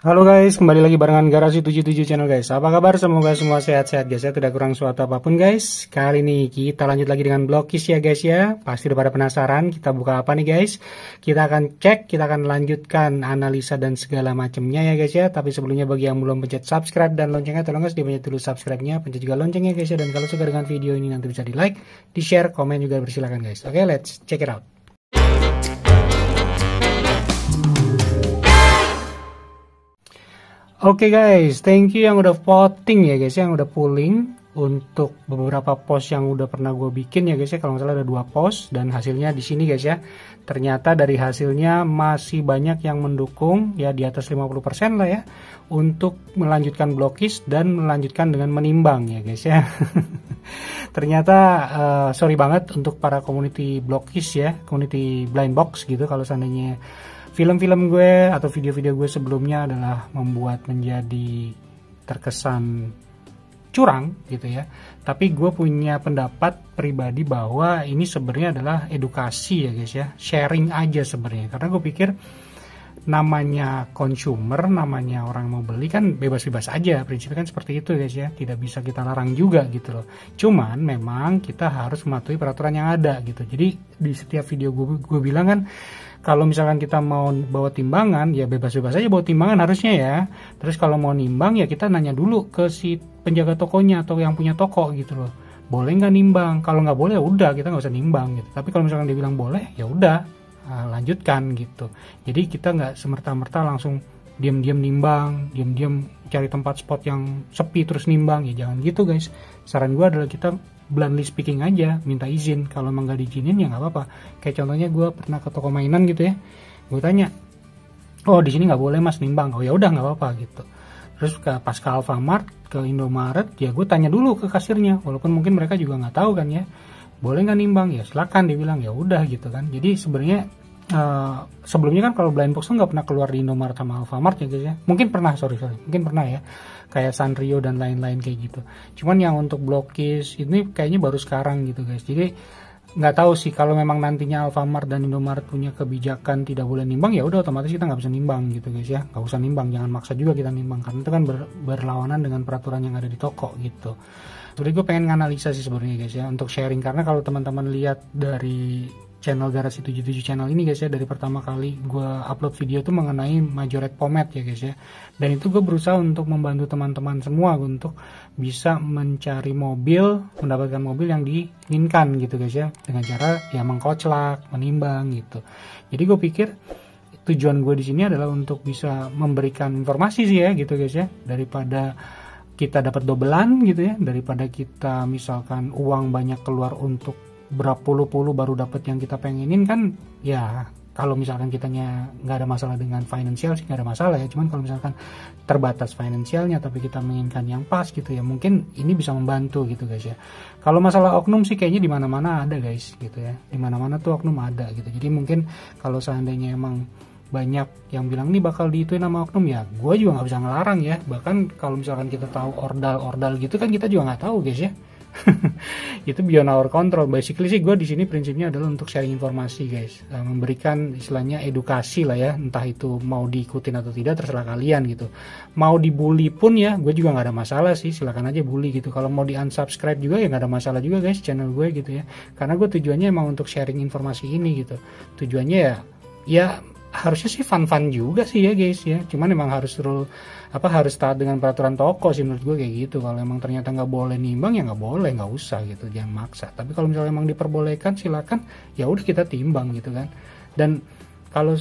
Halo guys, kembali lagi barengan Garasi 77 channel guys. Apa kabar? Semoga semua sehat-sehat guys ya, tidak kurang suatu apapun guys. Kali ini kita lanjut lagi dengan Blockish ya guys ya. Pasti udah pada penasaran kita buka apa nih guys. Kita akan cek, kita akan lanjutkan analisa dan segala macamnya ya guys ya. Tapi sebelumnya bagi yang belum pencet subscribe dan loncengnya, tolong guys dipencet dulu subscribe-nya, pencet juga loncengnya guys ya. Dan kalau suka dengan video ini nanti bisa di like, di share, komen juga bersilakan guys. Oke, let's check it out. Oke guys, thank you yang udah voting ya guys, yang udah polling untuk beberapa post yang udah pernah gue bikin ya guys ya. Kalau nggak salah ada 2 post dan hasilnya di sini guys ya. Ternyata dari hasilnya masih banyak yang mendukung ya, di atas 50% lah ya, untuk melanjutkan Blockish dan melanjutkan dengan menimbang ya guys ya. Ternyata sorry banget untuk para community Blockish ya, community blind box gitu, kalau seandainya film-film gue atau video-video gue sebelumnya adalah membuat menjadi terkesan curang gitu ya. Tapi gue punya pendapat pribadi bahwa ini sebenarnya adalah edukasi ya guys ya, sharing aja sebenarnya. Karena gue pikir namanya consumer, namanya orang mau beli kan bebas-bebas aja, prinsipnya kan seperti itu guys ya, tidak bisa kita larang juga gitu loh. Cuman memang kita harus mematuhi peraturan yang ada gitu. Jadi di setiap video gue bilang kan, kalau misalkan kita mau bawa timbangan ya bebas-bebas aja bawa timbangan harusnya ya. Terus kalau mau nimbang ya kita nanya dulu ke si penjaga tokonya atau yang punya toko gitu loh, boleh nggak nimbang. Kalau nggak boleh ya udah kita nggak usah nimbang gitu. Tapi kalau misalkan dia bilang boleh ya udah, lanjutkan gitu. Jadi kita nggak semerta-merta langsung diam-diam nimbang, diam-diam cari tempat spot yang sepi terus nimbang, ya jangan gitu guys. Saran gue adalah kita bluntly speaking aja, minta izin. Kalau emang nggak diizinin ya nggak apa-apa. Kayak contohnya gue pernah ke toko mainan gitu ya, gue tanya, oh di sini nggak boleh mas nimbang, oh ya udah nggak apa-apa gitu. Terus pas ke Alfamart, ke Indomaret, ya gue tanya dulu ke kasirnya, walaupun mungkin mereka juga nggak tahu kan ya, boleh nggak nimbang, ya silakan, dibilang ya udah gitu kan. Jadi sebenarnya sebelumnya kan kalau blind box tuh nggak pernah keluar di Indomaret sama Alfamart ya guys ya. Mungkin pernah, sorry mungkin pernah ya, kayak Sanrio dan lain-lain kayak gitu. Cuman yang untuk Blockish ini kayaknya baru sekarang gitu guys. Jadi nggak tahu sih, kalau memang nantinya Alfamart dan Indomaret punya kebijakan tidak boleh nimbang, ya udah otomatis kita nggak bisa nimbang gitu guys ya. Nggak usah nimbang, jangan maksa juga kita nimbang, karena itu kan berlawanan dengan peraturan yang ada di toko gitu. Jadi gue pengen nganalisa sih sebenarnya guys ya, untuk sharing. Karena kalau teman-teman lihat dari channel Garasi 77 channel ini guys ya, dari pertama kali gue upload video itu mengenai Majorette Pomade ya guys ya. Dan itu gue berusaha untuk membantu teman-teman semua untuk bisa mencari mobil, mendapatkan mobil yang diinginkan gitu guys ya, dengan cara ya mengkoclak, menimbang gitu. Jadi gue pikir tujuan gue di sini adalah untuk bisa memberikan informasi sih ya gitu guys ya, daripada kita dapat dobelan gitu ya, daripada kita misalkan uang banyak keluar untuk berpuluh-puluh baru dapat yang kita pengenin kan ya. Kalau misalkan kitanya nggak ada masalah dengan finansial sih nggak ada masalah ya, cuman kalau misalkan terbatas finansialnya tapi kita menginginkan yang pas gitu ya, mungkin ini bisa membantu gitu guys ya. Kalau masalah oknum sih kayaknya di mana-mana ada guys gitu ya, di mana-mana tuh oknum ada gitu. Jadi mungkin kalau seandainya emang banyak yang bilang nih bakal diituin nama oknum, ya gue juga nggak bisa ngelarang ya. Bahkan kalau misalkan kita tahu ordal gitu kan kita juga nggak tahu guys ya. Itu beyond our control. Basically sih gue di sini prinsipnya adalah untuk sharing informasi guys, memberikan istilahnya edukasi lah ya. Entah itu mau diikutin atau tidak terserah kalian gitu. Mau dibully pun ya gue juga nggak ada masalah sih, silakan aja bully gitu. Kalau mau di unsubscribe juga ya nggak ada masalah juga guys channel gue gitu ya. Karena gue tujuannya emang untuk sharing informasi ini gitu. Tujuannya ya harusnya sih fun-fun juga sih ya guys ya. Cuman emang harus harus taat dengan peraturan toko sih menurut gue kayak gitu. Kalau emang ternyata nggak boleh nimbang ya nggak boleh, nggak usah gitu, jangan maksa. Tapi kalau misalnya emang diperbolehkan silakan, ya udah kita timbang gitu kan. Dan kalau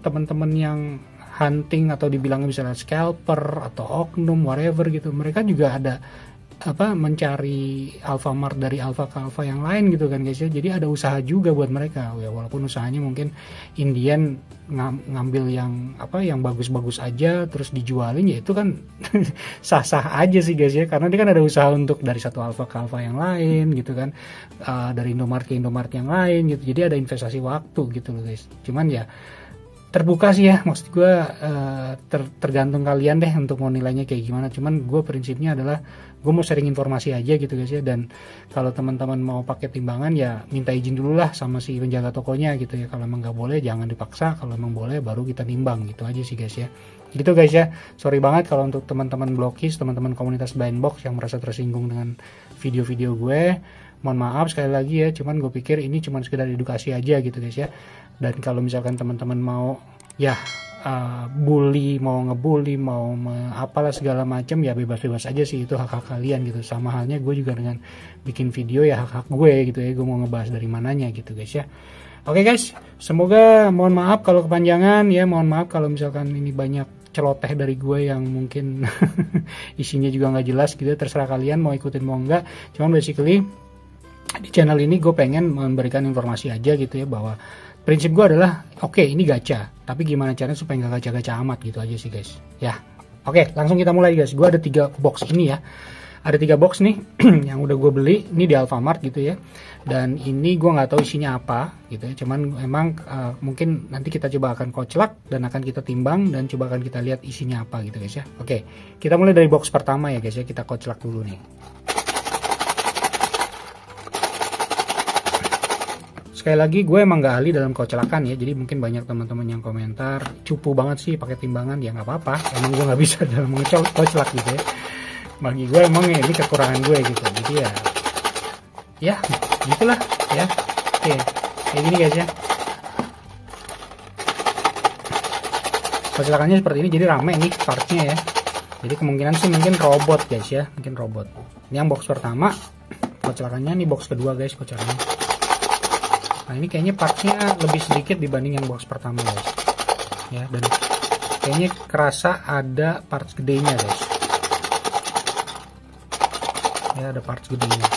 teman-teman yang hunting atau dibilang misalnya scalper atau oknum whatever gitu, mereka juga ada mencari Alfamart dari alfa ke alfa yang lain gitu kan guys ya. Jadi ada usaha juga buat mereka ya, walaupun usahanya mungkin Indian ngambil yang bagus-bagus aja terus dijualin, ya itu kan sah-sah aja sih guys ya, karena dia kan ada usaha untuk dari satu alfa ke alfa yang lain gitu kan, dari Indomaret ke Indomaret yang lain gitu. Jadi ada investasi waktu gitu loh guys. Cuman ya terbuka sih ya, maksud gue tergantung kalian deh untuk mau nilainya kayak gimana. Cuman gue prinsipnya adalah gue mau sharing informasi aja gitu guys ya. Dan kalau teman-teman mau pakai timbangan ya minta izin dulu lah sama si penjaga tokonya gitu ya. Kalau emang nggak boleh jangan dipaksa, kalau emang boleh baru kita nimbang gitu aja sih guys ya. Gitu guys ya. Sorry banget kalau untuk teman-teman blogis, teman-teman komunitas blind box yang merasa tersinggung dengan video-video gue. Mohon maaf sekali lagi ya, cuman gue pikir ini cuman sekedar edukasi aja gitu guys ya. Dan kalau misalkan teman-teman mau ya bully, mau ngebully, mau apalah segala macam, ya bebas-bebas aja sih, itu hak-hak kalian gitu. Sama halnya gue juga dengan bikin video ya hak-hak gue gitu ya, gue mau ngebahas dari mananya gitu guys ya. Oke guys, semoga, mohon maaf kalau kepanjangan ya, mohon maaf kalau misalkan ini banyak celoteh dari gue yang mungkin isinya juga nggak jelas gitu, terserah kalian mau ikutin mau enggak. Cuman basically di channel ini gue pengen memberikan informasi aja gitu ya, bahwa prinsip gue adalah oke, ini gacha, tapi gimana caranya supaya nggak gacha-gacha amat gitu aja sih guys ya. Oke, langsung kita mulai guys. Gue ada 3 box ini ya, ada 3 box nih yang udah gue beli ini di Alfamart gitu ya. Dan ini gue nggak tahu isinya apa gitu ya, cuman emang mungkin nanti kita coba akan koclak dan akan kita timbang dan coba akan kita lihat isinya apa gitu guys ya. Oke, kita mulai dari box pertama ya guys ya, kita koclak dulu nih. Sekali lagi gue emang gak ahli dalam kocelakan ya, jadi mungkin banyak teman-teman yang komentar cupu banget sih pakai timbangan, ya nggak apa-apa, emang gue nggak bisa dalam koclak gitu ya. Bagi gue emang ya, ini kekurangan gue gitu, jadi ya gitulah ya. Oke, kayak gini guys ya. Kocelakannya seperti ini, jadi rame nih partnya ya. Jadi kemungkinan sih mungkin robot guys ya, mungkin robot. Ini yang box pertama kocelakannya, nih box kedua guys kocelakannya. Nah ini kayaknya partnya lebih sedikit dibanding yang box pertama guys ya, dan kayaknya kerasa ada parts gedenya guys ya, ada parts gedenya.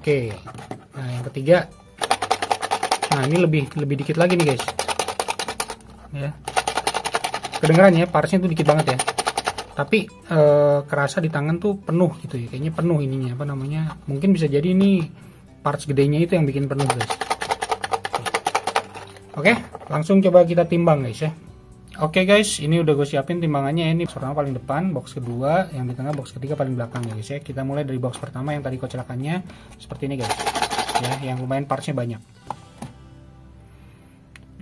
Oke, nah yang ketiga, nah ini lebih dikit lagi nih guys ya, kedengeran ya, partsnya tuh dikit banget ya, tapi kerasa di tangan tuh penuh gitu ya, kayaknya penuh ininya, apa namanya, mungkin bisa jadi ini parts gedenya itu yang bikin penuh guys. Oke, langsung coba kita timbang guys ya. Oke guys, ini udah gue siapin timbangannya. Ini box pertama paling depan, box kedua yang di tengah, box ketiga paling belakang ya guys ya. Kita mulai dari box pertama yang tadi kocelakannya seperti ini guys ya, yang lumayan partsnya banyak.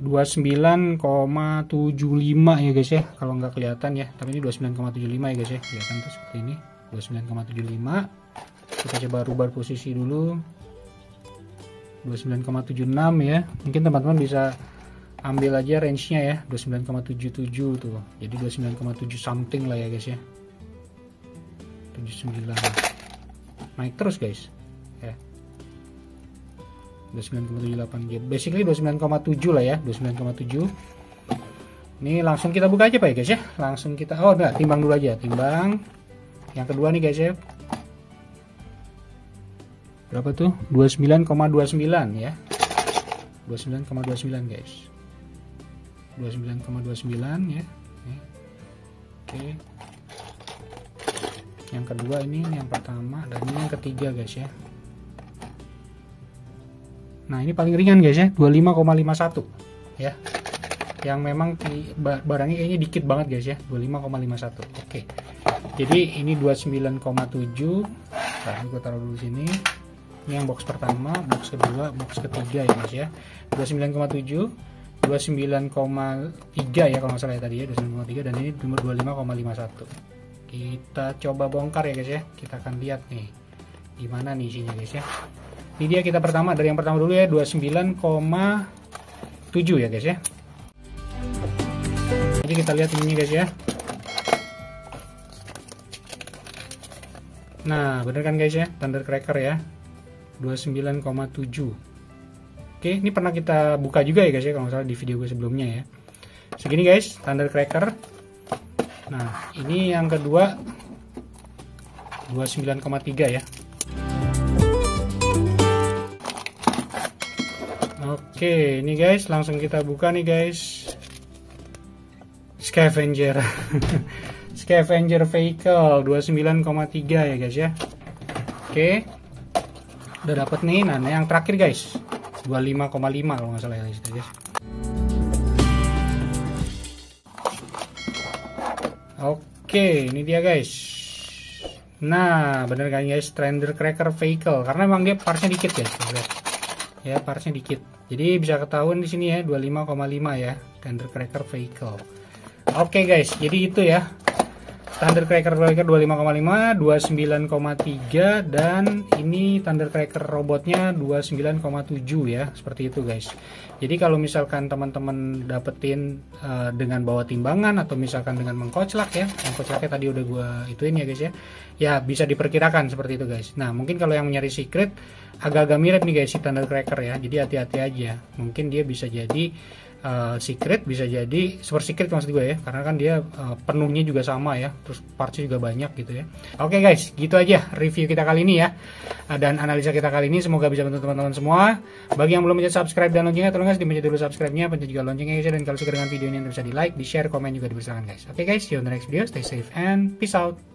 29,75 ya guys ya, kalau nggak kelihatan ya, tapi ini 29,75 ya guys ya, kelihatan tuh seperti ini 29,75. Kita coba rubah posisi dulu 29,76 ya, mungkin teman-teman bisa ambil aja range-nya ya, 29,77 tuh, jadi 29,7 something lah ya guys ya, 79 naik terus guys ya, 29,78 ya, basically 29,7 lah ya, 29,7. Ini langsung kita buka aja pak ya guys ya, langsung kita, oh enggak, timbang dulu aja, timbang yang kedua nih guys ya. Berapa tuh? 29,29 ya. 29,29 guys. 29,29 ya. Oke. Yang kedua ini yang pertama, dan ini yang ketiga guys ya. Nah, ini paling ringan guys ya, 25,51 ya. Yang memang barangnya kayaknya dikit banget guys ya, 25,51. Oke. Jadi ini 29,7. Nah, ini gue taruh dulu sini. Ini yang box pertama, box kedua, box ketiga ya guys ya. 29,7, 29,3 ya kalau nggak salah ya tadi ya, 29,3, dan ini 25,51. Kita coba bongkar ya guys ya. Kita akan lihat nih gimana nih isinya guys ya. Ini dia, kita pertama dari yang pertama dulu ya, 29,7 ya guys ya. Jadi kita lihat ini guys ya. Nah, bener kan guys ya, Thundercracker ya. 29,7. Oke, ini pernah kita buka juga ya guys ya, kalau nggak salah di video gue sebelumnya ya. Segini guys, Thundercracker. Nah, ini yang kedua 29,3 ya. Oke, ini guys, langsung kita buka nih guys. Scavenger. Scavenger Vehicle 29,3 ya guys ya. Oke. Udah dapet nih. Nah, yang terakhir guys, 25,5 kalau nggak salah ya guys. Oke, ini dia guys. Nah, bener kan guys, Thundercracker Vehicle, karena emang dia partsnya dikit guys. Ya, partsnya dikit. Jadi bisa ketahuan di sini ya, 25,5 ya, Thundercracker Vehicle. Oke guys, jadi itu ya. Thundercracker 25,5, 29,3, dan ini Thundercracker robotnya 29,7 ya, seperti itu guys. Jadi kalau misalkan teman-teman dapetin dengan bawa timbangan atau misalkan dengan mengkoclak ya, yang koclaknya tadi udah gua ituin ya guys ya, ya bisa diperkirakan seperti itu guys. Nah mungkin kalau yang nyari secret agak-agak mirip nih guys si Thundercracker ya, jadi hati-hati aja. Mungkin dia bisa jadi secret, bisa jadi super secret maksud gue ya, karena kan dia penuhnya juga sama ya, terus partsnya juga banyak gitu ya. Oke guys, gitu aja review kita kali ini ya, dan analisa kita kali ini. Semoga bisa bantu teman-teman semua. Bagi yang belum mencet subscribe dan loncengnya, tolong guys dipencet dulu subscribe-nya, pencet juga loncengnya guys, dan kalau suka dengan video ini bisa di like, di share, komen juga dipersilakan guys. Oke guys, see you on the next video, stay safe and peace out.